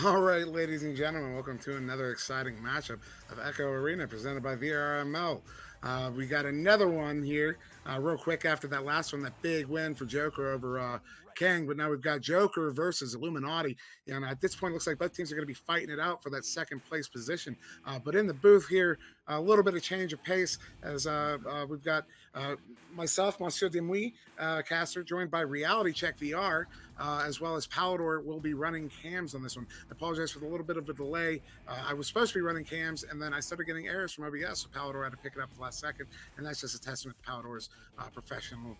All right, ladies and gentlemen, welcome to another exciting matchup of Echo Arena presented by VRML. We got another one here real quick after that last one, that big win for Jokr over Kang. But now we've got Jokr versus Illuminaughty. And at this point, it looks like both teams are going to be fighting it out for that second place position. But in the booth here, a little bit of change of pace as we've got myself, SirDimwi, caster, joined by RealityCheckVR, as well as Palidore will be running cams on this one. I apologize for the little bit of a delay. I was supposed to be running cams, and then I started getting errors from OBS, so Palidore had to pick it up at the last second, and that's just a testament to Palidore's professionalism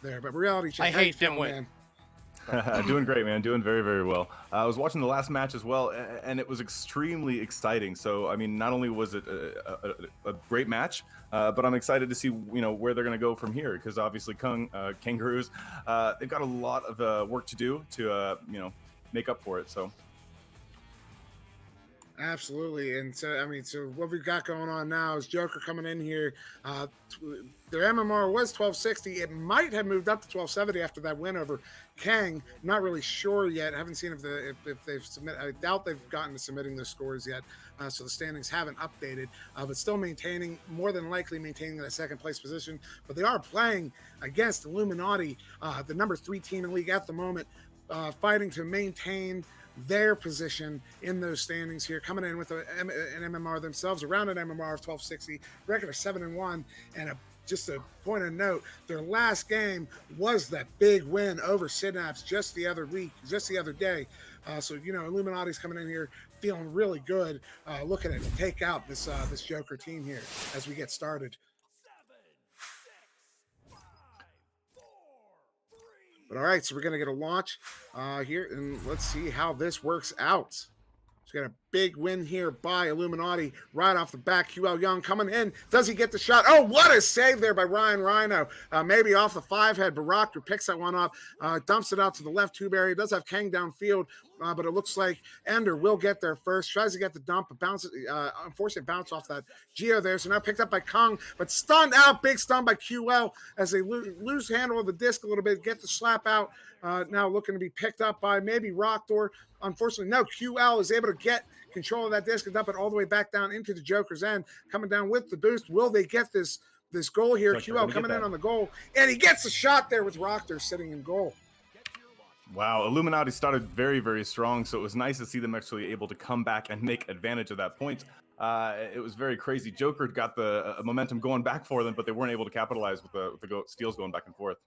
there. But reality check. I hate Dimwit. Doing great, man. Doing very, very well. I was watching the last match as well, and it was extremely exciting. So, I mean, not only was it a great match, but I'm excited to see, where they're going to go from here. Because obviously, Kangaroos, they've got a lot of work to do to, make up for it. So. Absolutely. And so, so what we've got going on now is Jokr coming in here. Their MMR was 1260. It might have moved up to 1270 after that win over Kang. Not really sure yet. I haven't seen if they've submitted. I doubt they've gotten to submitting those scores yet. So the standings haven't updated, but still more than likely maintaining that second place position. But they are playing against Illuminaughty, the number 3 team in the league at the moment, fighting to maintain their position in those standings here, coming in with an MMR themselves, around an MMR of 1260, record of 7-1, and just a point of note, their last game was that big win over Synapse just the other day. So Illuminaughty's coming in here feeling really good, looking to take out this Jokr team here as we get started. But all right, so we're going to get a launch here, and let's see how this works out. So we got a big win here by Illuminaughty right off the back. QL Young coming in. Does he get the shot? Oh, what a save there by Ryan Rhino. Maybe off the 5-head, but Rocker picks that one up, dumps it out to the left tube area. Does have Kang downfield, but it looks like Ender will get there first. Tries to get the dump, but bounces. Unfortunately, bounce off that Geo there. So now picked up by Kong, but stunned out. Big stun by QL as they lose handle of the disc a little bit. Get the slap out. Now looking to be picked up by maybe Rockdoor. Unfortunately, no. QL is able to get control of that disc and dump it all the way back down into the Jokr's end. Coming down with the boost. Will they get this goal here? QL coming in on the goal, and he gets a shot there with Rockdoor sitting in goal. Wow, Illuminaughty started very, very strong, so it was nice to see them actually able to come back and make advantage of that point. It was very crazy. Jokr got the momentum going back for them, but they weren't able to capitalize with the steals going back and forth.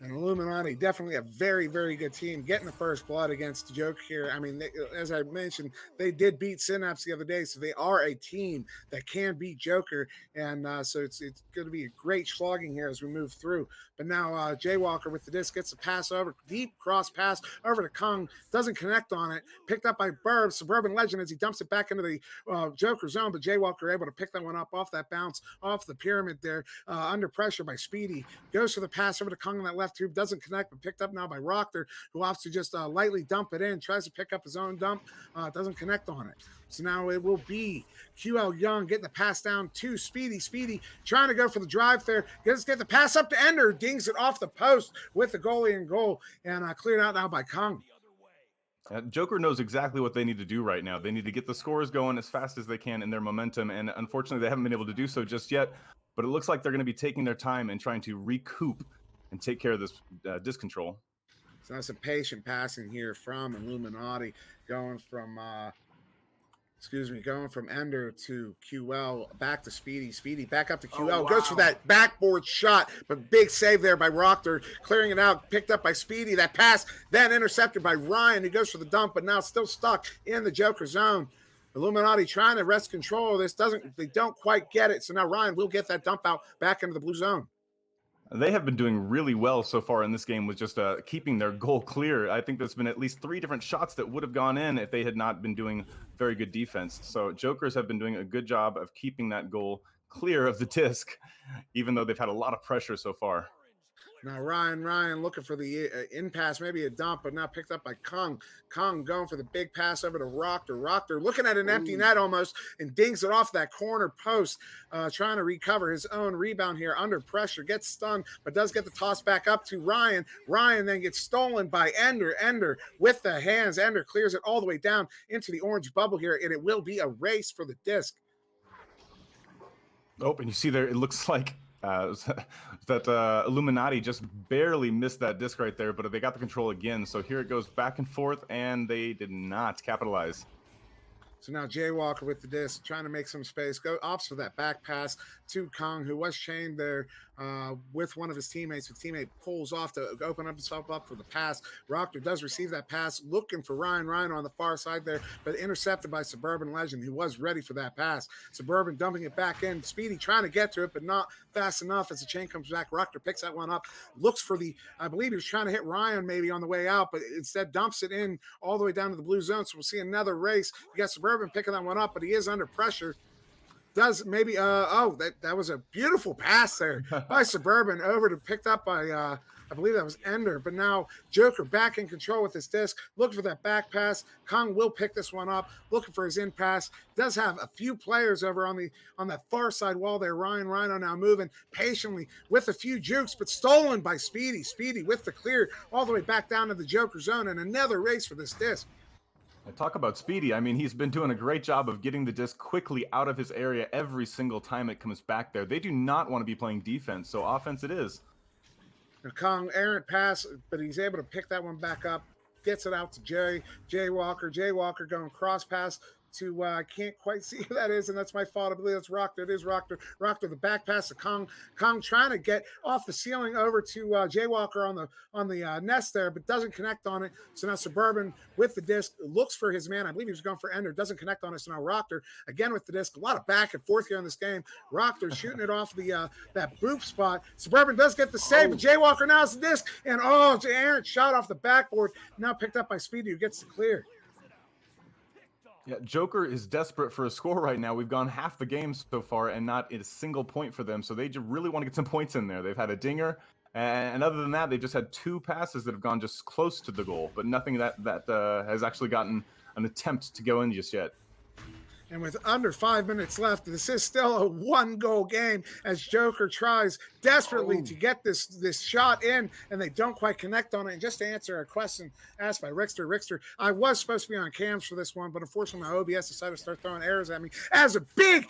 And Illuminaughty, definitely a very, very good team. Getting the first blood against Jokr here. I mean, as I mentioned, they did beat Synapse the other day, so they are a team that can beat Jokr. And so it's going to be a great slogging here as we move through. But now Jaywalker with the disc gets a pass over, deep cross pass over to Kong. Doesn't connect on it. Picked up by Burb, Suburban Legend, as he dumps it back into the Jokr zone. But Jaywalker able to pick that one up off that bounce, off the pyramid there, under pressure by Speedy. Goes for the pass over to Kong on that left tube, doesn't connect, but picked up now by Rocker, who opts to just lightly dump it in, tries to pick up his own dump, doesn't connect on it. So now it will be QL Young getting the pass down to Speedy. Speedy trying to go for the drive there. Get the pass up to Ender, dings it off the post with the goalie in goal, and cleared out now by Kong. Jokr knows exactly what they need to do right now. They need to get the scores going as fast as they can in their momentum, and unfortunately they haven't been able to do so just yet, but it looks like they're going to be taking their time and trying to recoup and take care of this disc control. So that's some patient passing here from Illuminaughty, going from Ender to QL, back to Speedy. Speedy back up to QL, wow. Goes for that backboard shot, but big save there by Rocker, clearing it out, picked up by Speedy. That pass then intercepted by Ryan, who goes for the dump, but now still stuck in the Jokr zone. Illuminaughty trying to wrest control of this. They don't quite get it, so now Ryan will get that dump out back into the blue zone. They have been doing really well so far in this game with just keeping there's goal clear. I think there's been at least 3 different shots that would have gone in if they had not been doing very good defense. So Jokers have been doing a good job of keeping that goal clear of the disc, even though they've had a lot of pressure so far. Now Ryan looking for the in pass, maybe a dump, but now picked up by Kong. Kong going for the big pass over to Rockter. Rockter looking at an empty net almost and dings it off that corner post, trying to recover his own rebound here under pressure. Gets stunned, but does get the toss back up to Ryan. Ryan then gets stolen by Ender. Ender with the hands. Ender clears it all the way down into the orange bubble here, and it will be a race for the disc. Oh, and you see there, it looks like that Illuminaughty just barely missed that disc right there, but they got the control again. So here it goes back and forth, and they did not capitalize. So now Jokr with the disc, trying to make some space, opts for that back pass to Kong, who was chained there with one of his teammates. The teammate pulls off to open up himself up for the pass. Rockter does receive that pass, looking for Ryan. Ryan on the far side there, but intercepted by Suburban Legend, who was ready for that pass. Suburban dumping it back in. Speedy trying to get to it, but not fast enough as the chain comes back. Rockter picks that one up, looks for I believe he was trying to hit Ryan maybe on the way out, but instead dumps it in all the way down to the blue zone. So we'll see another race. You got Suburban picking that one up, but he is under pressure. Does maybe that was a beautiful pass there by Suburban over to picked up by I believe that was Ender, but now Jokr back in control with his disc, looking for that back pass. Kong will pick this one up, looking for his in pass. Does have a few players over on that far side wall there. Rhino now moving patiently with a few jukes, but stolen by Speedy. Speedy with the clear all the way back down to the Jokr zone, and another race for this disc. Talk about Speedy. I mean, he's been doing a great job of getting the disc quickly out of his area every single time it comes back there. They do not want to be playing defense, so offense it is. Now Kong, errant pass, but he's able to pick that one back up, gets it out to Jokr. Jokr going cross pass to I can't quite see who that is, and that's my fault. I believe that's Rockter. It is Rockter. Rockter, the back pass to Kong. Kong trying to get off the ceiling over to Jokr on the nest there, but doesn't connect on it. So now Suburban with the disc looks for his man. I believe he was going for Ender. Doesn't connect on it. So now Rockter again with the disc. A lot of back and forth here in this game. Rockter shooting it off the that boop spot. Suburban does get the save, but Jokr now has the disc, and errant shot off the backboard. Now picked up by Speedy, who gets the clear. Yeah, Jokr is desperate for a score right now. We've gone half the game so far and not a single point for them. So they just really want to get some points in there. They've had a dinger, and other than that, they've just had 2 passes that have gone just close to the goal, but nothing that has actually gotten an attempt to go in just yet. And with under 5 minutes left, this is still a 1-goal game as Jokr tries desperately to get this shot in, and they don't quite connect on it. And just to answer a question asked by Rickster, I was supposed to be on cams for this one, but unfortunately my OBS decided to start throwing errors at me as a big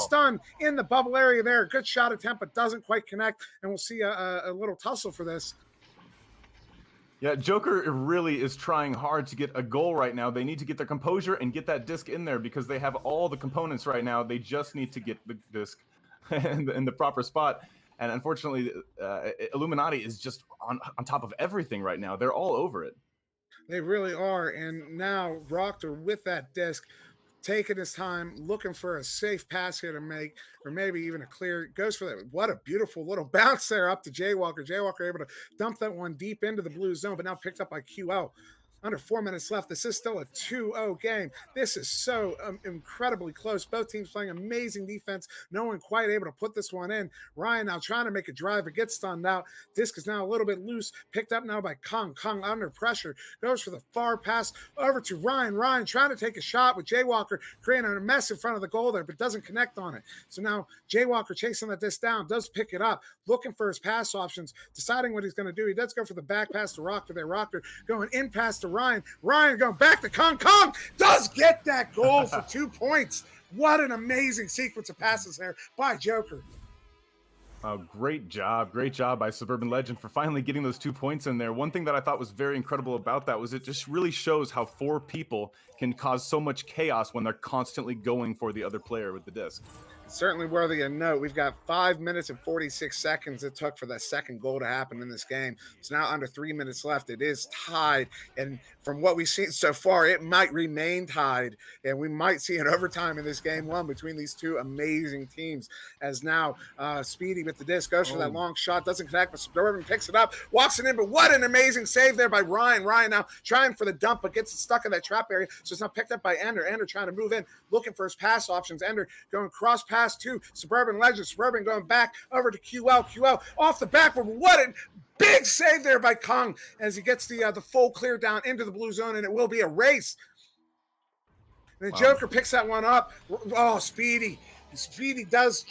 stun in the bubble area there. Good shot attempt, but doesn't quite connect, and we'll see a little tussle for this. Yeah, Jokr really is trying hard to get a goal right now. They need to get their composure and get that disc in there because they have all the components right now. They just need to get the disc in the proper spot. And unfortunately, Illuminaughty is just on top of everything right now. They're all over it. They really are. And now Rockter with that disc, taking his time, looking for a safe pass here to make, or maybe even a clear. Goes for that. What a beautiful little bounce there up to Jokr. Jokr able to dump that one deep into the blue zone, but now picked up by QL. Under 4 minutes left. This is still a 2-0 game. This is so incredibly close. Both teams playing amazing defense. No one quite able to put this one in. Ryan now trying to make a drive, but gets stunned out. Disc is now a little bit loose. Picked up now by Kong. Kong under pressure. Goes for the far pass over to Ryan. Ryan trying to take a shot with Jokr, creating a mess in front of the goal there, but doesn't connect on it. So now Jokr chasing that disc down, does pick it up, looking for his pass options, deciding what he's going to do. He does go for the back pass to Rockter there. Rockter going in pass to Ryan going back to Kong. Kong does get that goal for 2 points. What an amazing sequence of passes there by Jokr. Oh, great job by Suburban Legend for finally getting those 2 points in there. One thing that I thought was very incredible about that was it just really shows how 4 people can cause so much chaos when they're constantly going for the other player with the disc. Certainly worthy of note. We've got 5 minutes and 46 seconds it took for that second goal to happen in this game. It's now under 3 minutes left. It is tied, and from what we've seen so far, it might remain tied, and we might see an overtime in this game one between these two amazing teams. As now Speedy with the disc goes for that long shot, doesn't connect, but Suburban picks it up, walks it in, but what an amazing save there by Ryan. Ryan now trying for the dump, but gets stuck in that trap area, so it's now picked up by Ender. Ender trying to move in, looking for his pass options. Ender going cross pass last two. Suburban Legend. Suburban going back over to QL. QL off the backward. What a big save there by Kong as he gets the full clear down into the blue zone, and it will be a race. And the Jokr picks that one up. Oh, Speedy. Speedy does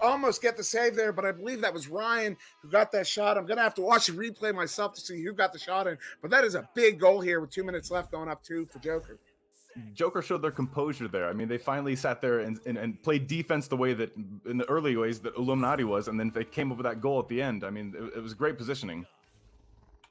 almost get the save there, but I believe that was Ryan who got that shot. I'm going to have to watch the replay myself to see who got the shot in, but that is a big goal here with 2 minutes left, going up 2 for Jokr. Jokr showed their composure there. I mean, they finally sat there and played defense the way that, in the early ways, that Illuminaughty was, and then they came up with that goal at the end. I mean, it was great positioning.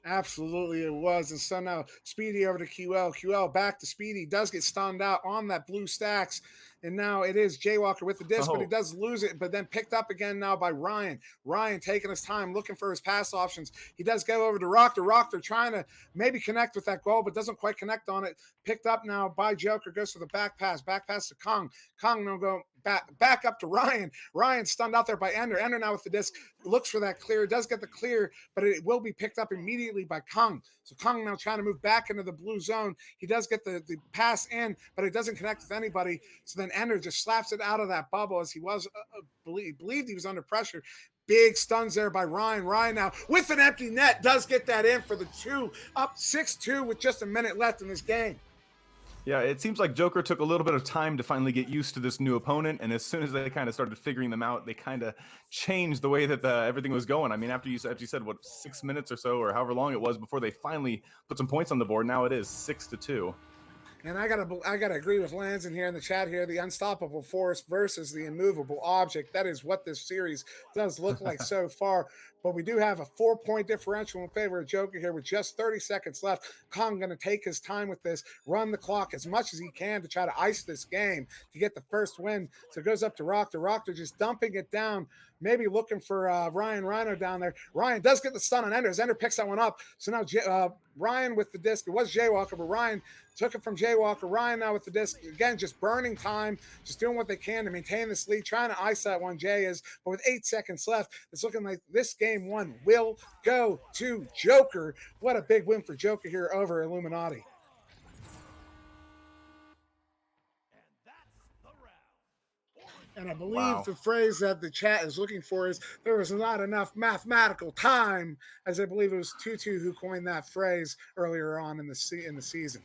Absolutely it was. And so now Speedy over to QL. QL back to Speedy. Does get stunned out on that blue stacks. And now it is Jaywalker with the disc, but he does lose it, but then picked up again now by Ryan. Ryan taking his time, looking for his pass options. He does go over to Rockter. Rockter trying to maybe connect with that goal, but doesn't quite connect on it. Picked up now by Jokr, goes to the back pass to Kong. Kong now go back up to Ryan. Ryan stunned out there by Ender. Ender now with the disc, looks for that clear, does get the clear, but it will be picked up immediately by Kong. So Kong now trying to move back into the blue zone. He does get the pass in, but it doesn't connect with anybody. So then Ender just slaps it out of that bubble as he was, believed he was under pressure. Big stuns there by Ryan. Ryan now with an empty net does get that in for the 2, up 6-2 with just a minute left in this game. Yeah, it seems like Jokr took a little bit of time to finally get used to this new opponent, and as soon as they kind of started figuring them out, they kind of changed the way that everything was going. I mean, after you said, what, 6 minutes or so, or however long it was before they finally put some points on the board, now it is 6-2. And I gotta agree with Lance in here in the chat here. The unstoppable force versus the immovable object. That is what this series does look like so far. But we do have a 4-point differential in favor of Jokr here with just 30 seconds left. Kong going to take his time with this, run the clock as much as he can to try to ice this game to get the first win. So it goes up to Rockter. Rockter just dumping it down, maybe looking for Ryan Rhino down there. Ryan does get the stun on Ender as Ender picks that one up. So now Ryan with the disc. It was Jaywalker, but Ryan took it from Jaywalker. Ryan now with the disc. Again, just burning time, just doing what they can to maintain this lead, trying to ice that one, Jay is. But with 8 seconds left, it's looking like this game one will go to Jokr. What a big win for Jokr here over Illuminaughty. And I believe the phrase that the chat is looking for is there was not enough mathematical time, as I believe it was Tutu who coined that phrase earlier on in the season.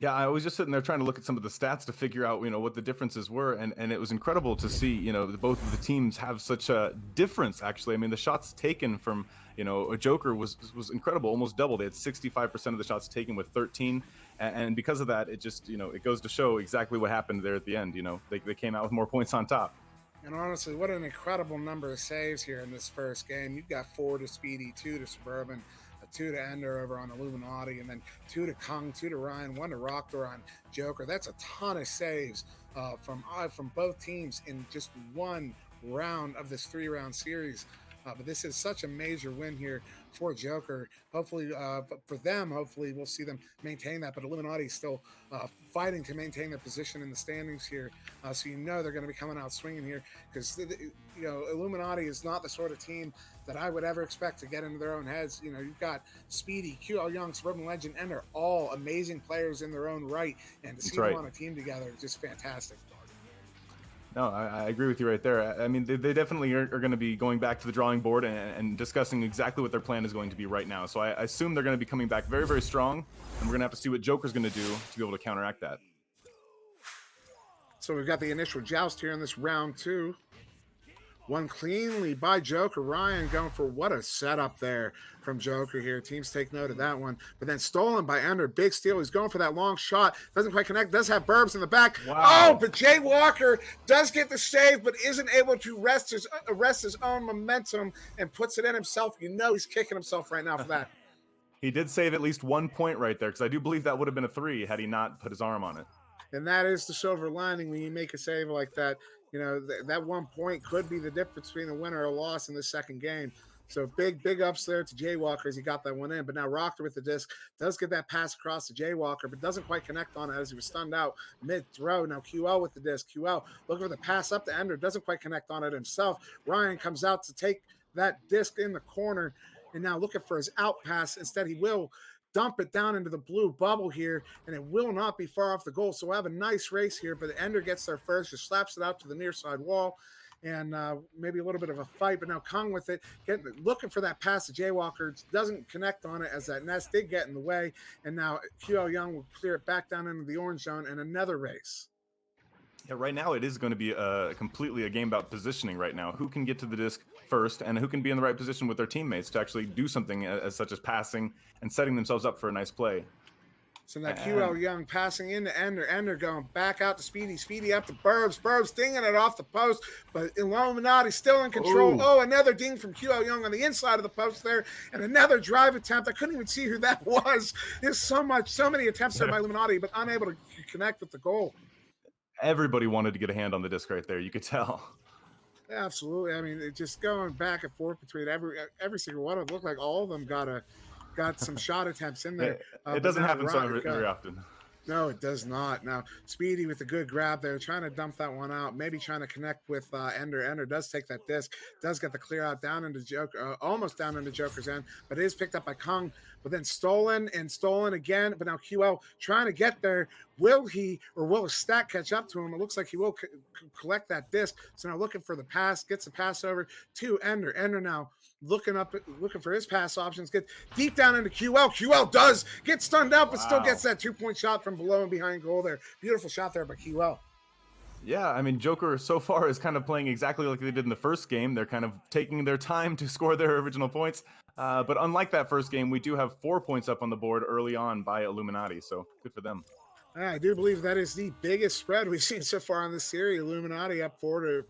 Yeah, I was just sitting there trying to look at some of the stats to figure out, what the differences were, and it was incredible to see, both of the teams have such a difference. Actually, I mean, the shots taken from, a Jokr was incredible, almost double. They had 65% of the shots taken with 13, and because of that, it just, it goes to show exactly what happened there at the end. They came out with more points on top. And honestly, what an incredible number of saves here in this first game. You've got 4 to Speedy, 2 to Suburban, 2 to Ender over on Illuminaughty, and then 2 to Kong, 2 to Ryan, 1 to Rockter on Jokr. That's a ton of saves from both teams in just one round of this 3-round series. But this is such a major win here for Jokr. Hopefully, for them, hopefully we'll see them maintain that. But Illuminaughty is still fighting to maintain their position in the standings here. So they're going to be coming out swinging here because Illuminaughty is not the sort of team that I would ever expect to get into their own heads. You've got Speedy, QL Young, Suburban Legend, and they're all amazing players in their own right. And to see them on a team together is just fantastic. No, I agree with you right there. I mean, they definitely are going to be going back to the drawing board and discussing exactly what their plan is going to be right now. So I assume they're going to be coming back very, very strong, and we're going to have to see what Jokr's going to do to be able to counteract that. So we've got the initial joust here in this round 2. Won cleanly by Jokr. Ryan going for what a setup there from Jokr here. Teams take note of that one. But then stolen by Ender. Big steal. He's going for that long shot. Doesn't quite connect. Does have Burbs in the back. Wow. Oh, but Jaywalker does get the save, but isn't able to arrest his own momentum and puts it in himself. He's kicking himself right now for that. He did save at least 1 point right there, because I do believe that would have been a 3 had he not put his arm on it. And that is the silver lining when you make a save like that. That 1 point could be the difference between a win or a loss in the second game. So big ups there to Jaywalker as he got that one in. But now Rockter with the disc does get that pass across to Jaywalker, but doesn't quite connect on it as he was stunned out mid-throw. Now QL with the disc. QL looking for the pass up to Ender. Doesn't quite connect on it himself. Ryan comes out to take that disc in the corner and now looking for his out pass. Instead, he will dump it down into the blue bubble here, and it will not be far off the goal. So we'll have a nice race here, but Ender gets there first, just slaps it out to the near side wall, and maybe a little bit of a fight. But now Kong with it, looking for that pass to Jaywalker, doesn't connect on it as that nest did get in the way, and now QL Young will clear it back down into the orange zone, and another race. Yeah, right now it is going to be completely a game about positioning right now. Who can get to the disc first, and who can be in the right position with their teammates to actually do something as such as passing and setting themselves up for a nice play. So now QL Young passing into Ender. Ender going back out to Speedy. Speedy up to Burbs. Burbs dinging it off the post, but Illuminaughty still in control. Ooh. Oh, another ding from QL Young on the inside of the post there, and another drive attempt. I couldn't even see who that was. There's so many attempts there by Illuminaughty, but unable to connect with the goal. Everybody wanted to get a hand on the disc right there. You could tell. Absolutely. I mean, just going back and forth between every single one. It looked like all of them got some shot attempts in there. It doesn't happen very often. No, it does not. Now, Speedy with a good grab there, trying to dump that one out, maybe trying to connect with Ender. Ender does take that disc, does get the clear out down into Jokr, almost down into Joker's end, but it is picked up by Kong, but then stolen again. But now QL trying to get there. Will he, or will a stack catch up to him? It looks like he will collect that disc. So now looking for the pass, gets the pass over to Ender. Ender now looking for his pass options, get deep down into QL. QL does get stunned out, but still gets that 2-point shot from below and behind goal there. Beautiful shot there by QL. Yeah, I mean, Jokr so far is kind of playing exactly like they did in the first game. They're kind of taking their time to score their original points. But unlike that first game, we do have 4 points up on the board early on by Illuminaughty, so good for them. I do believe that is the biggest spread we've seen so far in this series. Illuminaughty up 4-0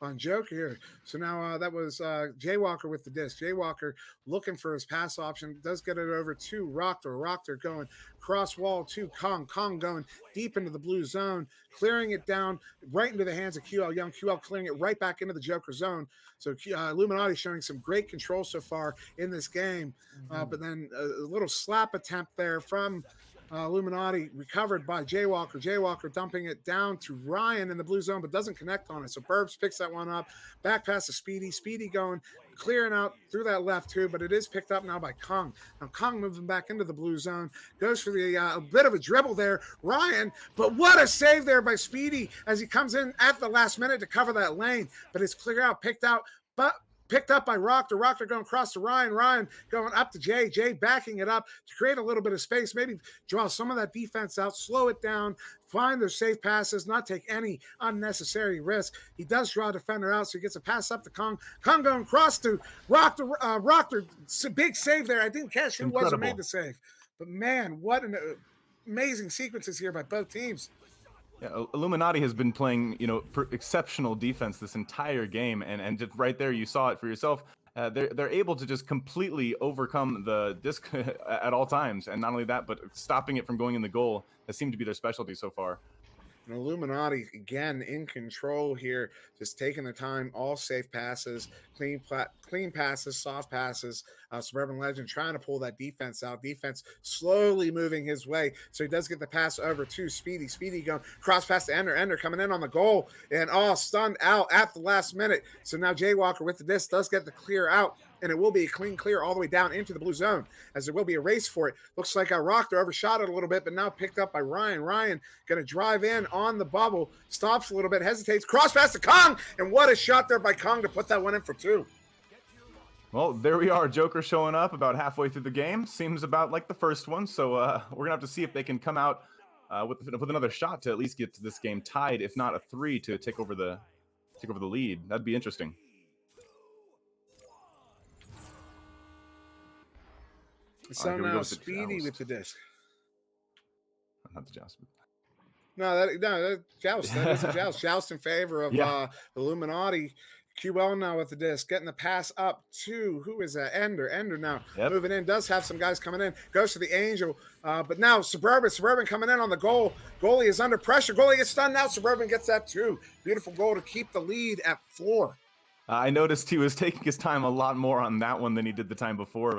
on Jokr here. So now that was Jaywalker with the disc. Jaywalker looking for his pass option, does get it over to Rockter. Rockter going cross wall to Kong. Kong going deep into the blue zone, clearing it down right into the hands of QL Young. QL clearing it right back into the Jokr zone. So Illuminaughty showing some great control so far in this game. But then a little slap attempt there from Illuminaughty, recovered by Jaywalker. Jaywalker dumping it down to Ryan in the blue zone, but doesn't connect on it. So Burbs picks that one up. Back pass to Speedy. Speedy going, clearing out through that left too, but it is picked up now by Kong. Now Kong moving back into the blue zone. Goes for the a bit of a dribble there. Ryan, but what a save there by Speedy as he comes in at the last minute to cover that lane. But it's clear out, picked out, but picked up by Rockter. Rockter going across to Ryan. Ryan going up to Jay. Jay backing it up to create a little bit of space, maybe draw some of that defense out, slow it down, find their safe passes, not take any unnecessary risk. He does draw a defender out, so he gets a pass up to Kong. Kong going across to Rockter. Rockter, big save there. I didn't catch who was who made the save. But man, what an amazing sequences here by both teams. Yeah, Illuminaughty has been playing, exceptional defense this entire game, and just right there you saw it for yourself. They're able to just completely overcome the disc at all times, and not only that, but stopping it from going in the goal has seemed to be their specialty so far. And Illuminaughty again in control here, just taking the time, all safe passes, clean passes, soft passes. Suburban Legend trying to pull that defense out. Defense slowly moving his way, so he does get the pass over to Speedy. Speedy going cross pass to Ender. Ender coming in on the goal, and stunned out at the last minute. So now Jaywalker with the disc does get the clear out, and it will be a clean clear all the way down into the blue zone, as there will be a race for it. Looks like Rockter overshot it a little bit, but now picked up by Ryan. Ryan going to drive in on the bubble, stops a little bit, hesitates, cross pass to Kong, and what a shot there by Kong to put that one in for 2. Well, there we are. Jokr showing up about halfway through the game. Seems about like the first one, so we're going to have to see if they can come out with another shot to at least get to this game tied, if not a 3 to take over the lead. That'd be interesting. So now Speedy with the disc. Not the joust. No, joust. That is a joust. Joust in favor of Illuminaughty. QL now with the disc, getting the pass up to, who is that? Ender. Ender now moving in, does have some guys coming in, goes to the Angel, but now Suburban coming in on the goal. Goalie is under pressure. Goalie gets stunned now. Suburban gets that too. Beautiful goal to keep the lead at 4. I noticed he was taking his time a lot more on that one than he did the time before,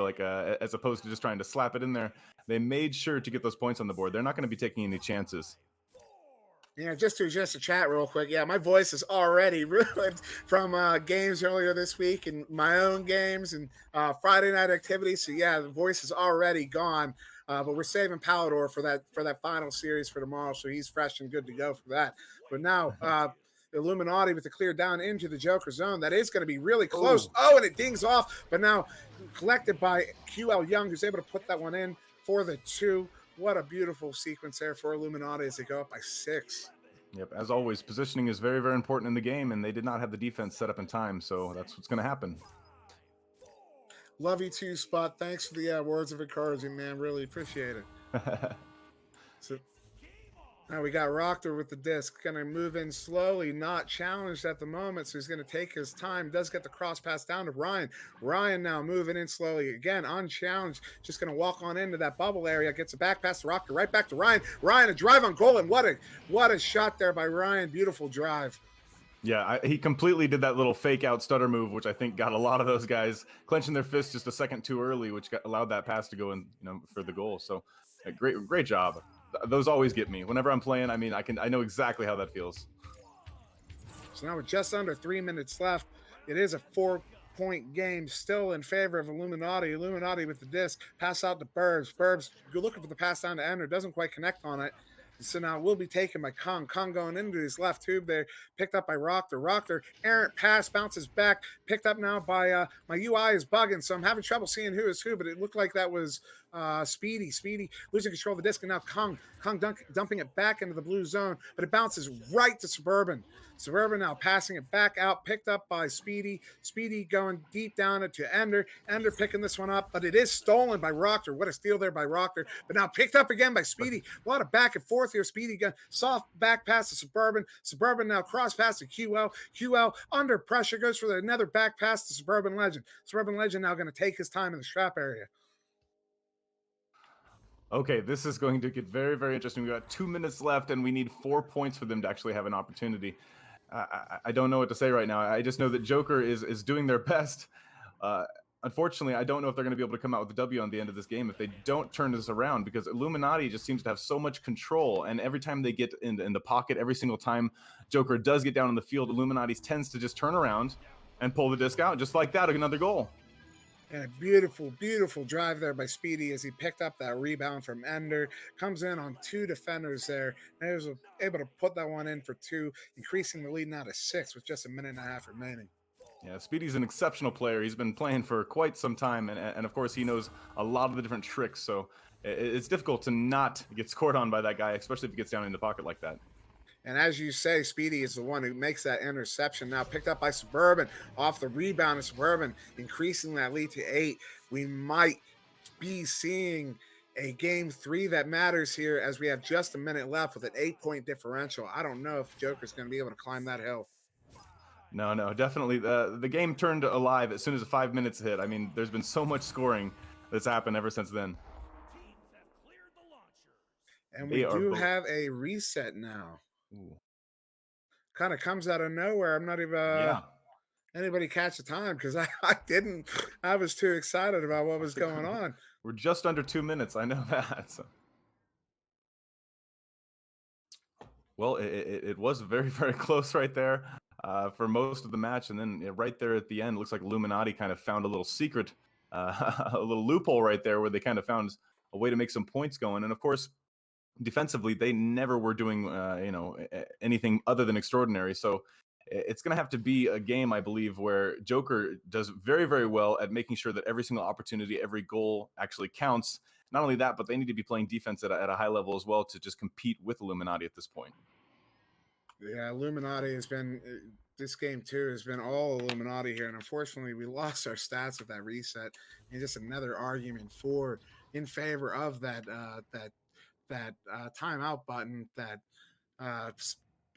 as opposed to just trying to slap it in there. They made sure to get those points on the board. They're not going to be taking any chances. Yeah, just to adjust the chat real quick. Yeah, my voice is already ruined from games earlier this week and my own games and Friday night activities. So yeah, the voice is already gone. But we're saving Palidore for that final series for tomorrow, so he's fresh and good to go for that. But now, Illuminaughty with the clear down into the Jokr zone. That is going to be really close. Oh, Oh, and it dings off, but now collected by QL Young, who's able to put that one in for the 2. What a beautiful sequence there for Illuminaughty as they go up by 6. yep. As always, positioning is very, very important in the game, and they did not have the defense set up in time, so that's what's going to happen. Love you too, Spot. Thanks for the words of encouragement, man. Really appreciate it. So now we got Rockter with the disc. Going to move in slowly, not challenged at the moment. So he's going to take his time. Does get the cross pass down to Ryan. Ryan now moving in slowly. Again, unchallenged. Just going to walk on into that bubble area. Gets a back pass to Rockter. Right back to Ryan. Ryan, a drive on goal. And what a shot there by Ryan. Beautiful drive. Yeah, he completely did that little fake out stutter move, which I think got a lot of those guys clenching their fists just a second too early, which allowed that pass to go in, for the goal. So, great job. Those always get me whenever I'm playing. I mean, I know exactly how that feels. So now with just under 3 minutes left, it is a 4-point game still in favor of Illuminaughty. Illuminaughty with the disc, pass out to Burbs. Burbs, you're looking for the pass down to Ender, doesn't quite connect on it. So now will be taken by Kong. Kong going into his left tube there, picked up by Rockter. Rockter, errant pass, bounces back, picked up now by my UI is bugging, so I'm having trouble seeing who is who, but it looked like that was Speedy. Speedy losing control of the disc, and now Kong dumping it back into the blue zone, but it bounces right to Suburban. Suburban now passing it back out, picked up by Speedy. Speedy going deep down it to Ender. Ender picking this one up, but it is stolen by Rockter. What a steal there by Rockter, but now picked up again by Speedy. A lot of back and forth here. Speedy got soft back pass to Suburban. Suburban now cross pass to QL. QL under pressure goes for another back pass to Suburban Legend. Suburban Legend now going to take his time in the strap area. Okay, this is going to get very, very interesting. We got 2 minutes left, and we need 4 points for them to actually have an opportunity. I don't know what to say right now. I just know that Jokr is doing their best. Unfortunately, I don't know if they're going to be able to come out with a W on the end of this game if they don't turn this around, because Illuminaughty just seems to have so much control. And every time they get in the pocket, every single time Jokr does get down on the field, Illuminaughty tends to just turn around and pull the disc out. Just like that, another goal. And a beautiful, beautiful drive there by Speedy as he picked up that rebound from Ender. Comes in on 2 defenders there. And was able to put that one in for 2, increasing the lead now to 6 with just a minute and a half remaining. Yeah, Speedy's an exceptional player. He's been playing for quite some time, and of course, he knows a lot of the different tricks. So it's difficult to not get scored on by that guy, especially if he gets down in the pocket like that. And as you say, Speedy is the one who makes that interception. Now picked up by Suburban off the rebound of Suburban, increasing that lead to 8. We might be seeing a game 3 that matters here as we have just a minute left with an 8-point differential. I don't know if Jokr's going to be able to climb that hill. No, definitely. The game turned alive as soon as the 5 minutes hit. I mean, there's been so much scoring that's happened ever since then. And we do have a reset now. Kind of comes out of nowhere. I'm not even anybody catch the time because I didn't. I was too excited about what was going on. We're just under 2 minutes. I know that. So. Well, it was very, very close right there for most of the match. And then right there at the end, looks like Illuminaughty kind of found a little secret, a little loophole right there where they kind of found a way to make some points going. And of course, defensively, they never were doing, anything other than extraordinary. So it's going to have to be a game, I believe, where Jokr does very, very well at making sure that every single opportunity, every goal actually counts. Not only that, but they need to be playing defense at a high level as well to just compete with Illuminaughty at this point. Yeah, Illuminaughty has been, this game too has been all Illuminaughty here. And unfortunately, we lost our stats with that reset. And just another argument in favor of that timeout button that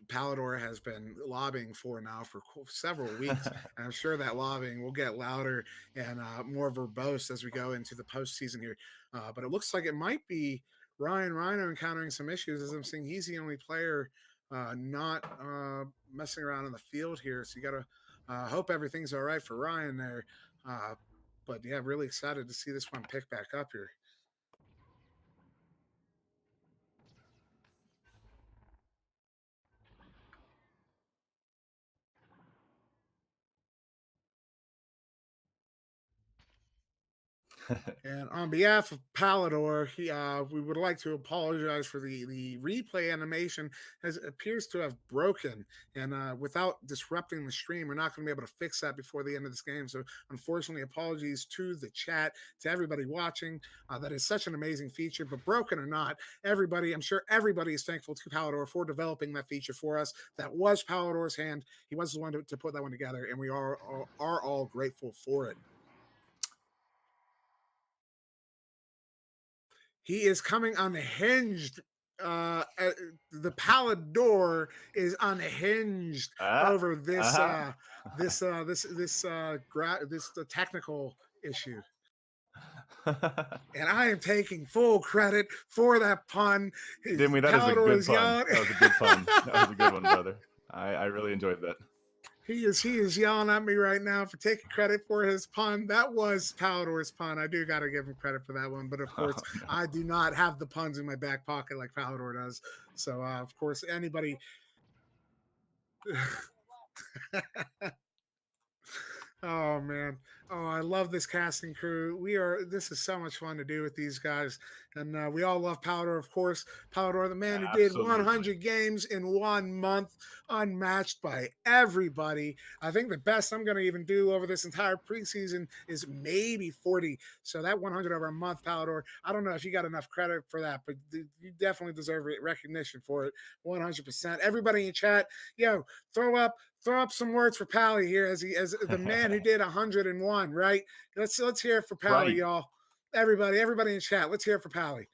Palidore has been lobbying for now for several weeks. And I'm sure that lobbying will get louder and more verbose as we go into the postseason here. But it looks like it might be Ryan Rhino encountering some issues, as I'm seeing he's the only player not messing around on the field here. So you got to hope everything's all right for Ryan there. But yeah, really excited to see this one pick back up here. And on behalf of Palidore, we would like to apologize for the replay animation as it appears to have broken. And without disrupting the stream, we're not going to be able to fix that before the end of this game. So, unfortunately, apologies to the chat, to everybody watching. That is such an amazing feature, but broken or not, I'm sure everybody is thankful to Palidore for developing that feature for us. That was Palidore's hand. He was the one to put that one together, and we are all grateful for it. He is coming unhinged. The Palidore is unhinged over this technical issue. And I am taking full credit for that pun. Dimwi, that is a good pun. That was a good pun. That was a good one, brother. I really enjoyed that. He is yelling at me right now for taking credit for his pun. That was Palidore's pun. I do got to give him credit for that one. But, of course, no. I do not have the puns in my back pocket like Palidore does. So, of course, anybody... Oh, man. Oh, I love this casting crew. This is so much fun to do with these guys. And we all love Palidore, of course. Palidore, the man who did 100 games in 1 month, unmatched by everybody. I think the best I'm going to even do over this entire preseason is maybe 40. So that 100 over a month, Palidore, I don't know if you got enough credit for that, but you definitely deserve recognition for it, 100%. Everybody in chat, throw up some words for Pally here as the man who did 101, right? Let's hear it for Pally, y'all. Everybody in chat, let's hear it for Pally.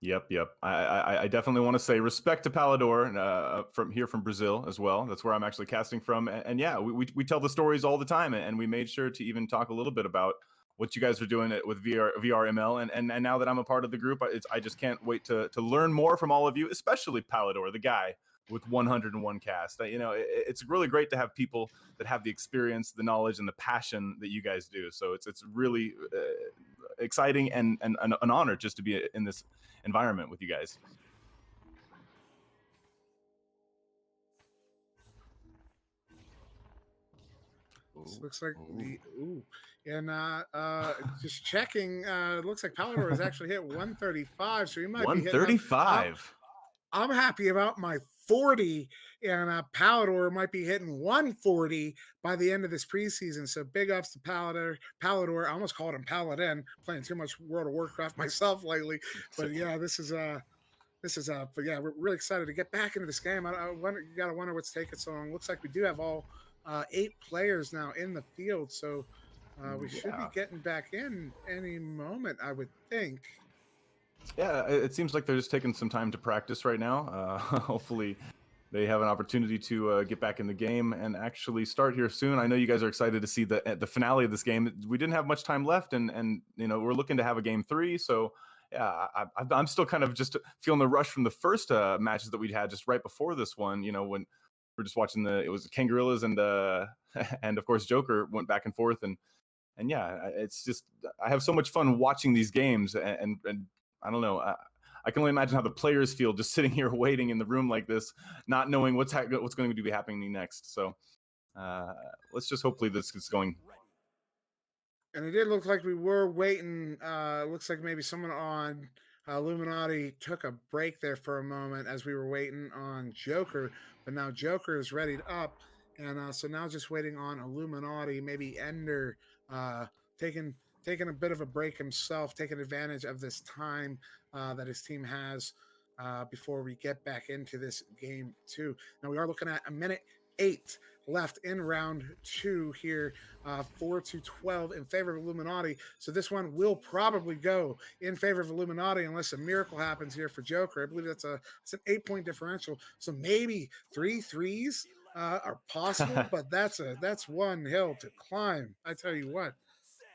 Yep. I definitely want to say respect to Palidore from Brazil as well. That's where I'm actually casting from. And yeah, we tell the stories all the time, and we made sure to even talk a little bit about what you guys are doing with VRML. And now that I'm a part of the group, I just can't wait to learn more from all of you, especially Palidore, the guy with 101 cast. It's really great to have people that have the experience, the knowledge, and the passion that you guys do. So it's really exciting and an honor just to be in this environment with you guys. Looks like just checking. Looks like Palidore has actually hit 135, so he might be hitting 135. I'm happy about my 40, and Palidore might be hitting 140 by the end of this preseason. So big ups to Palidore. I almost called him Paladin, playing too much World of Warcraft myself lately. But yeah, but yeah, we're really excited to get back into this game. You gotta wonder what's taking so long. Looks like we do have all 8 players now in the field, so we should be getting back in any moment, I would think. Yeah, it seems like they're just taking some time to practice right now. Hopefully they have an opportunity to get back in the game and actually start here soon. I know you guys are excited to see the finale of this game. We didn't have much time left, and we're looking to have a game 3. So yeah, I'm still kind of just feeling the rush from the first matches that we'd had just right before this one. When we're just watching it was Kangorillas and of course Jokr went back and forth, and yeah, it's just I have so much fun watching these games, and I don't know. I can only imagine how the players feel just sitting here waiting in the room like this, not knowing what's going to be happening next. So let's just hopefully this gets going. And it did look like we were waiting. Looks like maybe someone on Illuminaughty took a break there for a moment as we were waiting on Jokr. But now Jokr is readied up. And so now just waiting on Illuminaughty, maybe Ender taking a bit of a break himself, taking advantage of this time that his team has before we get back into this game 2. Now we are looking at 1:08 left in round 2 here, 4-12 in favor of Illuminaughty. So this one will probably go in favor of Illuminaughty unless a miracle happens here for Jokr. I believe it's an 8-point differential. So maybe 3 threes are possible, but that's one hill to climb. I tell you what.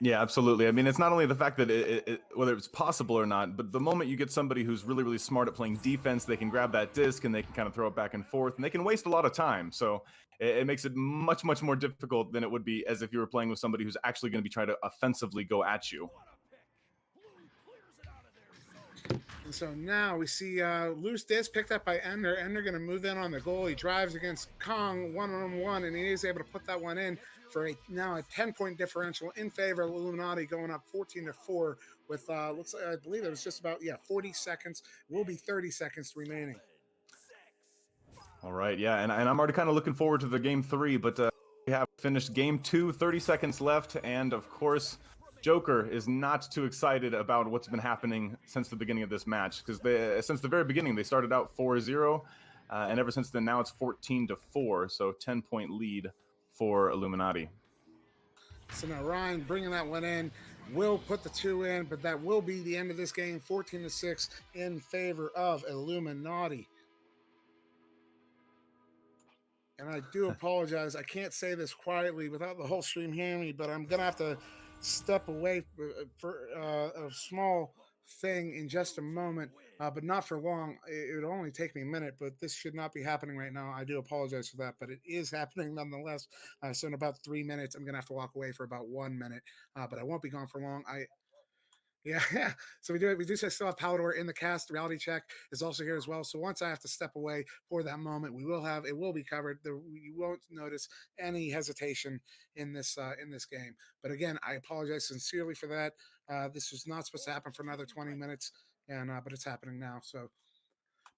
Yeah, absolutely. I mean, it's not only the fact that whether it's possible or not, but the moment you get somebody who's really, really smart at playing defense, they can grab that disc and they can kind of throw it back and forth, and they can waste a lot of time. So it makes it much, much more difficult than it would be as if you were playing with somebody who's actually going to be trying to offensively go at you. So now we see loose disc picked up by Ender. Ender going to move in on the goal. He drives against Kong one-on-one, and he is able to put that one in for now a 10-point differential in favor of Illuminaughty, going up 14-4 with looks like, I believe it was just about 40 seconds. Will be 30 seconds remaining. All right, yeah, and I'm already kind of looking forward to the game 3, but we have finished game 2, 30 seconds left, and of course, Jokr is not too excited about what's been happening since the beginning of this match, because since the very beginning they started out 4-0, and ever since then now it's 14-4, so 10-point lead for Illuminaughty. So now Ryan bringing that one in, will put the 2 in, but that will be the end of this game, 14-6 in favor of Illuminaughty. And I do apologize, I can't say this quietly without the whole stream hearing me, but I'm gonna have to step away for a small thing in just a moment, but not for long. It would only take me a minute, but this should not be happening right now. I do apologize for that, but it is happening nonetheless. So in about 3 minutes, I'm gonna have to walk away for about 1 minute, but I won't be gone for long. Yeah. So we do still have Palidore in the cast. Reality Check is also here as well. So once I have to step away for that moment, it will be covered. You won't notice any hesitation in this game. But again, I apologize sincerely for that. This was not supposed to happen for another 20 minutes, and but it's happening now. So.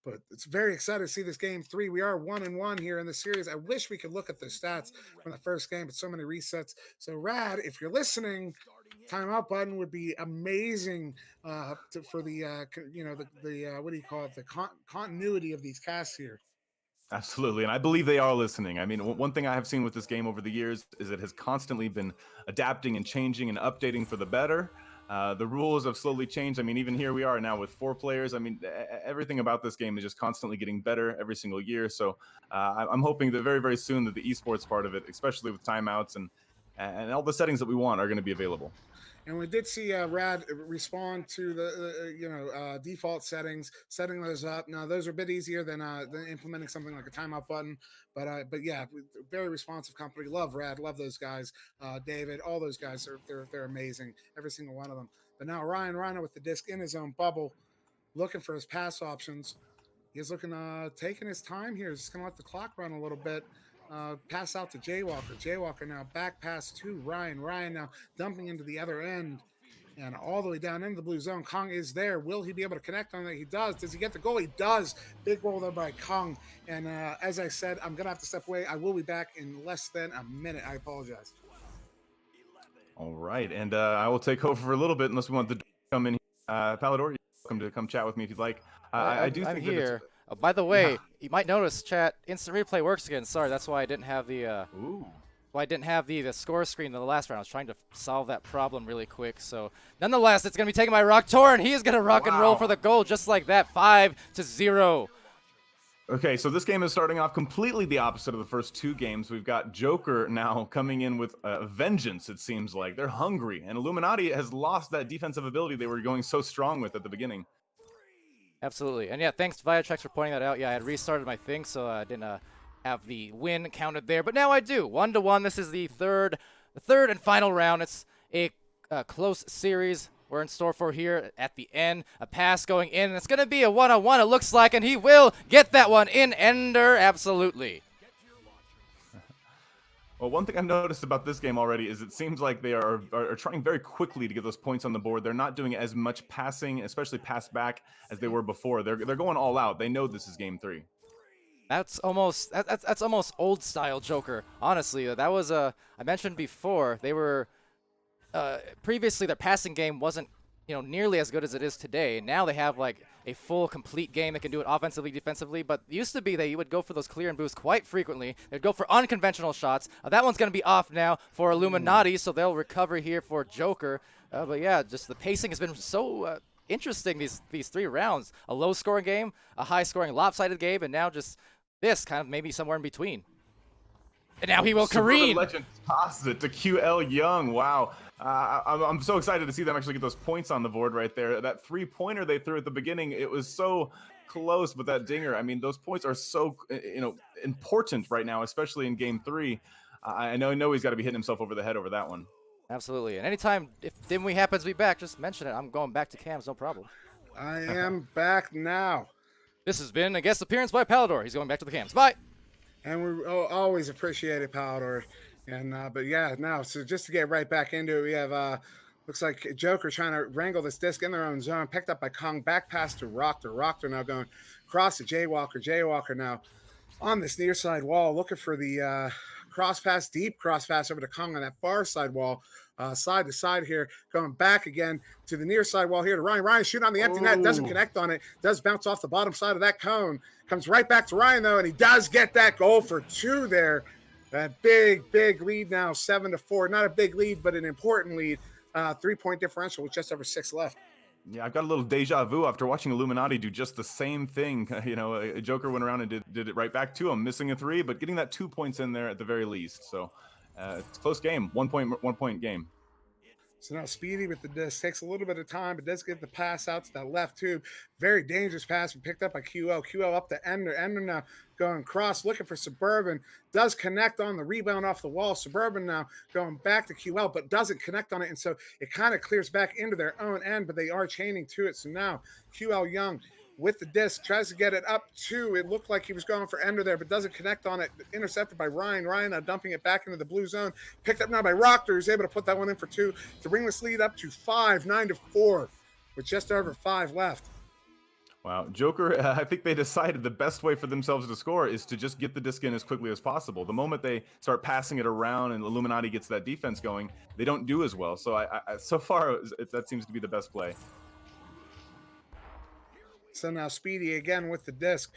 But it's very exciting to see this game 3. We are 1-1 here in the series. I wish we could look at the stats from the first game, but so many resets. So Rad, if you're listening, timeout button would be amazing for the what do you call it, the continuity of these casts here. Absolutely, and I believe they are listening. I mean, one thing I have seen with this game over the years is it has constantly been adapting and changing and updating for the better. The rules have slowly changed. I mean, even here we are now with 4 players. I mean, everything about this game is just constantly getting better every single year. So I'm hoping that very, very soon that the esports part of it, especially with timeouts and all the settings that we want, are going to be available. And we did see Rad respond to the default settings, setting those up. Now those are a bit easier than implementing something like a timeout button, but yeah, very responsive company. Love Rad, love those guys. David, all those guys they're amazing, every single one of them. But now Ryan Rhino with the disc in his own bubble, looking for his pass options. He's looking taking his time here. He's just gonna let the clock run a little bit. Pass out to Jaywalker. Jaywalker now back pass to Ryan. Ryan now dumping into the other end and all the way down into the blue zone. Kong is there. Will he be able to connect on that? He does. Does he get the goal? He does. Big goal there by Kong. And as I said, I'm going to have to step away. I will be back in less than a minute. I apologize. All right. And I will take over for a little bit unless we want the come in. Palidore, you're welcome to come chat with me if you'd like. I do think here. Oh, by the way, you might notice, chat, instant replay works again. Sorry, that's why I didn't have the the score screen in the last round. I was trying to solve that problem really quick. So, nonetheless, it's going to be taken by Roctor, and he is going to rock and roll for the goal just like that, 5-0. Okay, so this game is starting off completely the opposite of the first 2 games. We've got Jokr now coming in with vengeance, it seems like. They're hungry, and Illuminaughty has lost that defensive ability they were going so strong with at the beginning. Absolutely. And yeah, thanks to VRML for pointing that out. Yeah, I had restarted my thing, so I didn't have the win counted there. But now I do. 1-1. This is the third and final round. It's a close series we're in store for here at the end. A pass going in, and it's going to be a 1-on-1, it looks like, and he will get that one in. Ender, absolutely. Well, one thing I've noticed about this game already is it seems like they are trying very quickly to get those points on the board. They're not doing as much passing, especially pass back, as they were before. They're going all out. They know this is game 3. That's almost old style Jokr. Honestly, that was I mentioned before, they were previously their passing game wasn't nearly as good as it is today. Now they have like a full, complete game that can do it offensively, defensively. But it used to be that you would go for those clear and boost quite frequently. They'd go for unconventional shots. That one's going to be off now for Illuminaughty, so they'll recover here for Jokr. But yeah, just the pacing has been so interesting these 3 rounds. A low-scoring game, a high-scoring, lopsided game, and now just this kind of maybe somewhere in between. And now he will careen. Legend tosses it to QL Young. Wow. I'm so excited to see them actually get those points on the board right there. That 3-pointer they threw at the beginning, it was so close, but that dinger, I mean, those points are so important right now, especially in game 3. I know he's got to be hitting himself over the head over that one. Absolutely. And anytime if Dimwi happens to be back, just mention it. I'm going back to cams, no problem. I am back now. This has been a guest appearance by Palidore. He's going back to the cams. Bye. And we always appreciate it, Palidore. And but yeah, now so just to get right back into it, we have looks like Jokr trying to wrangle this disc in their own zone, picked up by Kong, back pass to Rockter. Rockter now going across to Jaywalker. Jaywalker now on this near side wall, looking for the cross pass, deep cross pass over to Kong on that far side wall. Side to side here, going back again to the near side wall here to Ryan. Ryan shooting on the empty net, doesn't connect on it, does bounce off the bottom side of that cone. Comes right back to Ryan though, and he does get that goal for 2 there. That big lead now, 7-4. Not a big lead, but an important lead. 3-point differential with just over 6 left. Yeah, I've got a little deja vu after watching Illuminaughty do just the same thing. You know, Jokr went around and did it right back to him, missing a 3, but getting that 2 points in there at the very least. So it's a close game, 1 point game. So now Speedy with the disc takes a little bit of time, but does get the pass out to that left tube. Very dangerous pass, but picked up by QL. QL up to Ender. Ender now going cross, looking for Suburban. Does connect on the rebound off the wall. Suburban now going back to QL, but doesn't connect on it. And so it kind of clears back into their own end, but they are chaining to it. So now QL Young with the disc, tries to get it up to, it looked like he was going for Ender there, but doesn't connect on it. Intercepted by Ryan. Ryan now dumping it back into the blue zone. Picked up now by Rockter, who's able to put that one in for 2 to bring this lead up to 5, 9-4, with just over 5 left. Wow, Jokr, I think they decided the best way for themselves to score is to just get the disc in as quickly as possible. The moment they start passing it around and Illuminaughty gets that defense going, they don't do as well. So so far, that seems to be the best play. So now Speedy again with the disc.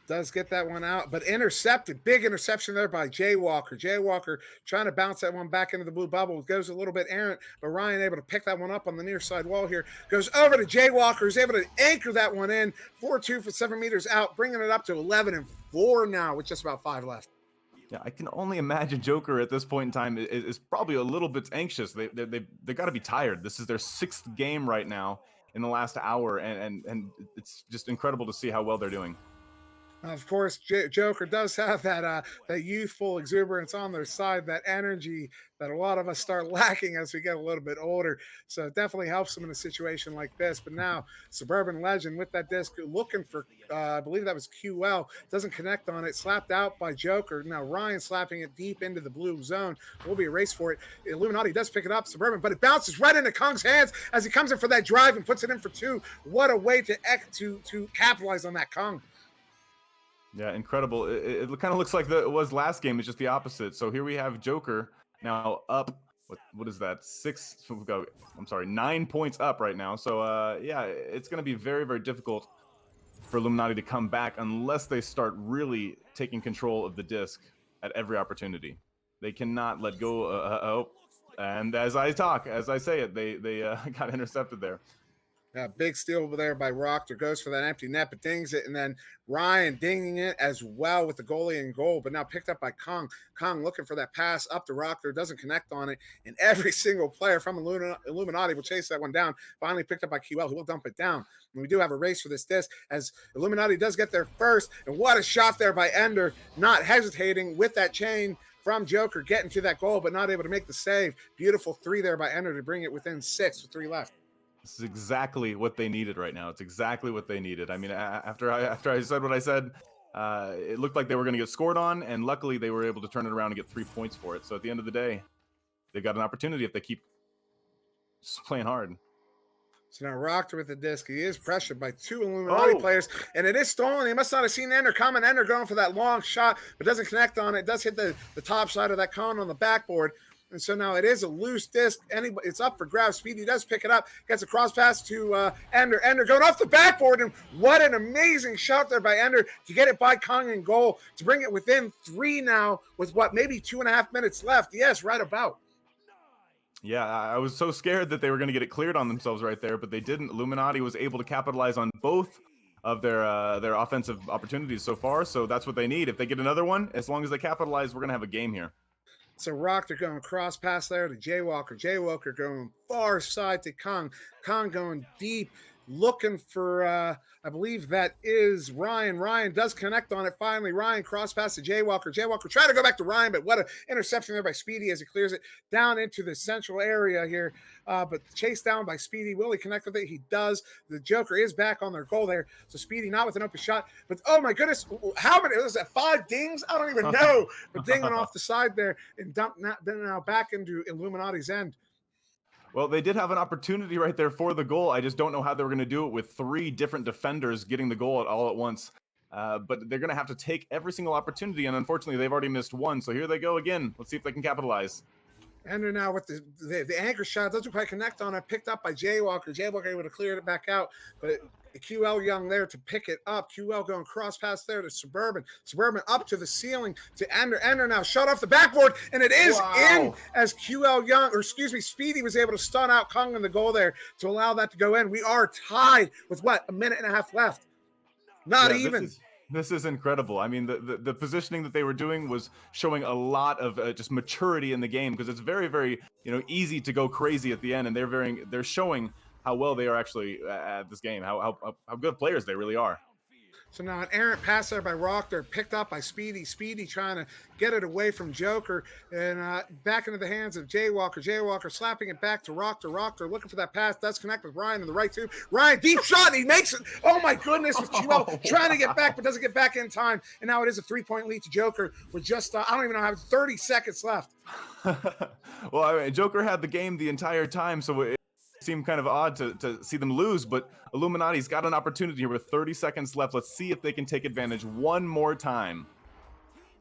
Does get that one out, but intercepted. Big interception there by Jaywalker. Jaywalker trying to bounce that one back into the blue bubble. Goes a little bit errant, but Ryan able to pick that one up on the near side wall here. Goes over to Jaywalker, who's able to anchor that one in. 4-2 for 7 meters out, bringing it up to 11-4 now with just about 5 left. Yeah, I can only imagine Jokr at this point in time is probably a little bit anxious. They got to be tired. This is their 6th game right now in the last hour, and it's just incredible to see how well they're doing. Of course, Jokr does have that youthful exuberance on their side, that energy that a lot of us start lacking as we get a little bit older. So it definitely helps them in a situation like this. But now, Suburban Legend with that disc, looking for, I believe that was QL, doesn't connect on it, slapped out by Jokr. Now Ryan slapping it deep into the blue zone. Will be a race for it. Illuminaughty does pick it up, Suburban, but it bounces right into Kong's hands as he comes in for that drive and puts it in for 2. What a way to capitalize on that, Kong. Yeah, incredible. It kind of looks like it was last game. It's just the opposite. So here we have Jokr now up. What is that? 9 points up right now. So yeah, it's going to be very, very difficult for Illuminaughty to come back unless they start really taking control of the disc at every opportunity. They cannot let go. And as I say it, they got intercepted there. Big steal over there by Rockter, goes for that empty net, but dings it, and then Ryan dinging it as well with the goalie in goal, but now picked up by Kong. Kong looking for that pass up to Rockter, doesn't connect on it, and every single player from Illuminaughty will chase that one down. Finally picked up by QL, who will dump it down. And we do have a race for this disc as Illuminaughty does get there first, and what a shot there by Ender, not hesitating with that chain from Jokr, getting to that goal, but not able to make the save. Beautiful 3 there by Ender to bring it within 6 with 3 left. This is exactly what they needed right now. It's exactly what they needed. I mean, after I said what I said, it looked like they were going to get scored on, and luckily they were able to turn it around and get 3 points for it. So at the end of the day, they've got an opportunity if they keep just playing hard. So now Rockter with the disc. He is pressured by 2 Illuminaughty players, and it is stolen. He must not have seen Ender coming. Ender going for that long shot, but doesn't connect on it. Does hit the top side of that cone on the backboard. And so now it is a loose disc. It's up for grabs. Speedy does pick it up. Gets a cross pass to Ender. Ender going off the backboard. And what an amazing shot there by Ender to get it by Kong in goal. To bring it within 3 now with maybe 2.5 minutes left. Yes, right about. Yeah, I was so scared that they were going to get it cleared on themselves right there, but they didn't. Illuminaughty was able to capitalize on both of their offensive opportunities so far. So that's what they need. If they get another one, as long as they capitalize, we're going to have a game here. So Rockter going cross pass there to Jaywalker. Jaywalker going far side to Kong. Kong going deep, looking for, I believe that is Ryan. Ryan does connect on it finally. Ryan cross pass to Jaywalker. Jaywalker trying to go back to Ryan, but what an interception there by Speedy as he clears it down into the central area here. But chased down by Speedy. Will he connect with it? He does. The Jokr is back on their goal there. So Speedy not with an open shot. But oh my goodness, how many? Was that 5 dings? I don't even know. But dinging off the side there and dumped now back into Illuminaughty's end. Well, they did have an opportunity right there for the goal. I just don't know how they were going to do it with 3 different defenders getting the goal all at once. But they're going to have to take every single opportunity, and unfortunately, they've already missed one. So here they go again. Let's see if they can capitalize. Ender now with the anchor shot. Doesn't quite connect on it. Picked up by Jaywalker. Jaywalker able to clear it back out. But QL Young there to pick it up. QL going cross pass there to Suburban. Suburban up to the ceiling to Ender. Ender now shot off the backboard. And it is in as QL Young, or excuse me, Speedy was able to stun out Kong in the goal there to allow that to go in. We are tied with what? A minute and a half left. Not even. This is incredible. I mean, the positioning that they were doing was showing a lot of just maturity in the game, because it's very, very, easy to go crazy at the end, and they're showing how well they are actually at this game, how good players they really are. So now an errant pass there by Rock. Picked up by Speedy. Speedy trying to get it away from Jokr and back into the hands of Jaywalker. Jaywalker slapping it back to Rock. Looking for that pass. Does connect with Ryan in the right too. Ryan, deep shot. And he makes it. Oh my goodness. With QL trying to get back, but doesn't get back in time. And now it is a 3-point lead to Jokr with just, I don't even know, 30 seconds left. Well, I mean, Jokr had the game the entire time, so it seemed kind of odd to see them lose, but Illuminaughty's got an opportunity here with 30 seconds left. Let's see if they can take advantage one more time.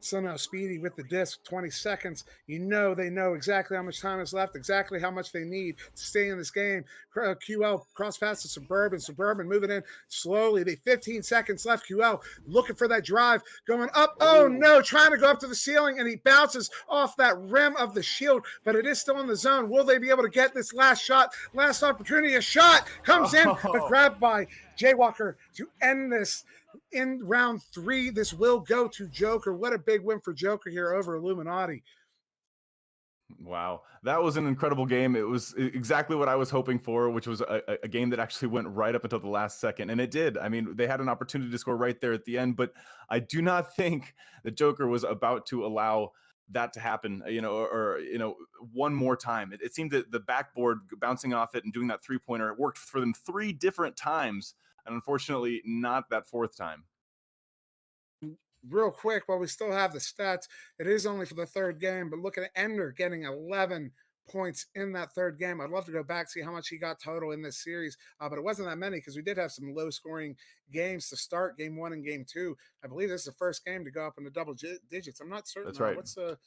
So now Speedy with the disc, 20 seconds. They know exactly how much time is left, exactly how much they need to stay in this game. QL cross pass to Suburban. Suburban moving in slowly. 15 seconds left. QL looking for that drive, going up. Oh no, trying to go up to the ceiling, and he bounces off that rim of the shield, but it is still in the zone. Will they be able to get this last shot? Last opportunity. A shot comes in, but grabbed by Jaywalker to end this. In round 3, this will go to Jokr. What a big win for Jokr here over Illuminaughty. Wow, that was an incredible game. It was exactly what I was hoping for, which was a game that actually went right up until the last second, and it did. I mean, they had an opportunity to score right there at the end, but I do not think that Jokr was about to allow that to happen, or one more time. It seemed that the backboard bouncing off it and doing that 3-pointer, it worked for them 3 different times. And unfortunately, not that 4th time. Real quick, while we still have the stats, it is only for the 3rd game, but look at Ender getting 11 points in that 3rd game. I'd love to go back, see how much he got total in this series, but it wasn't that many because we did have some low-scoring games to start, game 1 and game 2. I believe this is the first game to go up into double digits. I'm not certain. That's right. What's the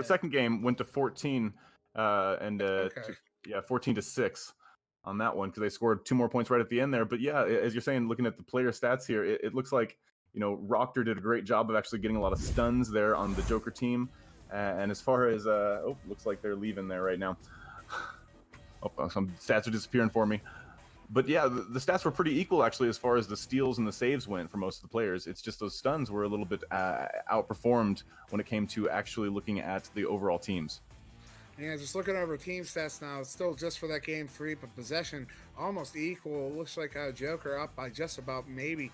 second game went to 14, and 14-6. On that one, because they scored 2 more points right at the end there. But yeah, as you're saying, looking at the player stats here, it looks like Rockter did a great job of actually getting a lot of stuns there on the Jokr team. And as far as looks like they're leaving there right now. Some stats are disappearing for me. But yeah, the stats were pretty equal actually as far as the steals and the saves went for most of the players. It's just those stuns were a little bit outperformed when it came to actually looking at the overall teams. Yeah, just looking over team stats now, it's still just for that game 3, but possession almost equal. It looks like Jokr up by just about maybe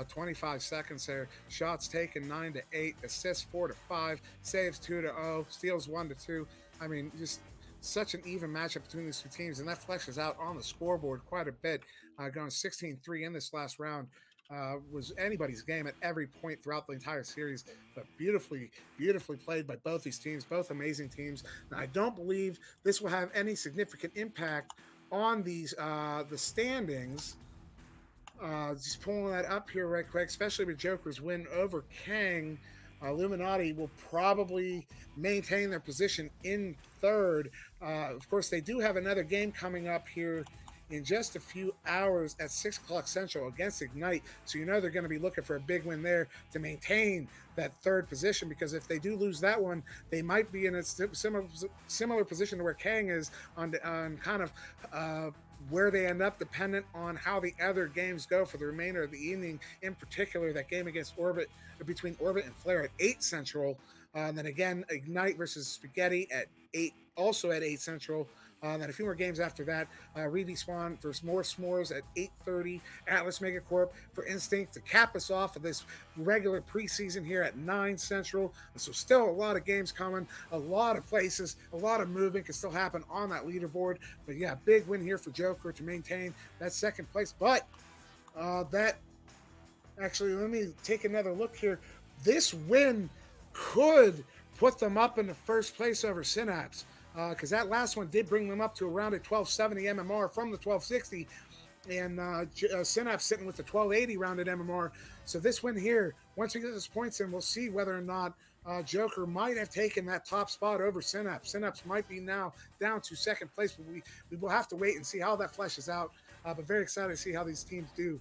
25 seconds there. Shots taken 9-8, assists 4-5, saves 2-0, steals 1-2. I mean, just such an even matchup between these 2 teams, and that flexes out on the scoreboard quite a bit, going 16-3 in this last round. Was anybody's game at every point throughout the entire series, but beautifully played by both these teams, both amazing teams. Now, I don't believe this will have any significant impact on these the standings. Just pulling that up here right quick, especially with Jokr's win over Kang. Illuminaughty will probably maintain their position in 3rd. Of course, they do have another game coming up here in just a few hours at 6 o'clock Central against Ignite. So they're going to be looking for a big win there to maintain that 3rd position, because if they do lose that one, they might be in a similar position to where Kang is on kind of where they end up, dependent on how the other games go for the remainder of the evening. In particular, that game against between Orbit and Flare at 8 Central. And then again, Ignite versus Spaghetti at 8, also at 8 Central. Then a few more games after that, RealityCheckVR versus more S'mores at 8:30. Atlas Megacorp for Instinct to cap us off of this regular preseason here at 9 Central. And so still a lot of games coming, a lot of places, a lot of movement can still happen on that leaderboard. But yeah, big win here for Jokr to maintain that second place. But that actually, let me take another look here. This win could put them up in the first place over Synapse, because that last one did bring them up to around a 1270 MMR from the 1260, and Synapse sitting with the 1280 rounded MMR. So this win here, once we get those points in, we'll see whether or not Jokr might have taken that top spot over Synapse. Synapse might be now down to second place, but we will have to wait and see how that fleshes out. But very excited to see how these teams do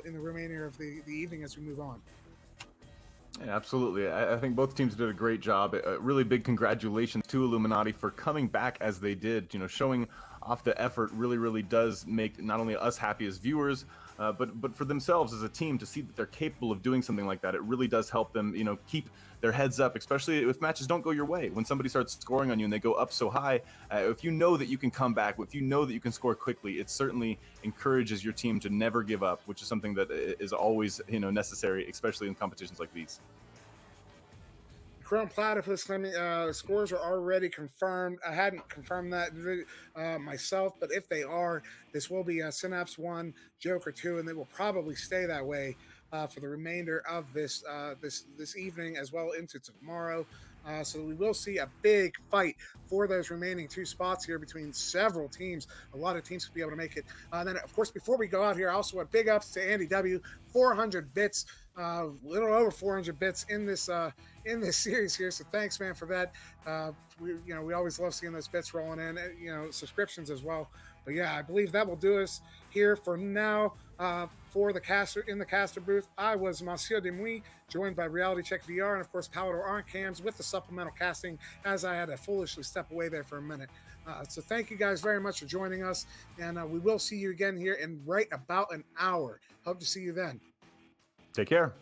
in the remainder of the evening as we move on. Yeah, absolutely. I think both teams did a great job. Really big congratulations to Illuminaughty for coming back as they did. You know, showing off the effort really does make not only us happy as viewers, but for themselves as a team to see that they're capable of doing something like that. It really does help them, you know, keep their heads up, especially if matches don't go your way. When somebody starts scoring on you and they go up so high, if you know that you can come back, if you know that you can score quickly, it certainly encourages your team to never give up, which is something that is always, you know, necessary, especially in competitions like these. Chrome Platypus claiming scores are already confirmed. I hadn't confirmed that myself, but if they are, this will be Synapse 1, Jokr 2, and they will probably stay that way for the remainder of this this evening as well into tomorrow. So we will see a big fight for those remaining 2 spots here between several teams. A lot of teams will be able to make it. Then, of course, before we go out here, I also want big ups to Andy W. 400 bits, little over 400 bits in this series here. So thanks, man, for that. We always love seeing those bits rolling in. Subscriptions as well. But yeah, I believe that will do us here for now. For the caster in the caster booth, I was SirDimwi, joined by RealityCheckVR and of course Palidore on cams with the supplemental casting, as I had to foolishly step away there for a minute. So thank you guys very much for joining us, and we will see you again here in right about an hour. Hope to see you then. Take care.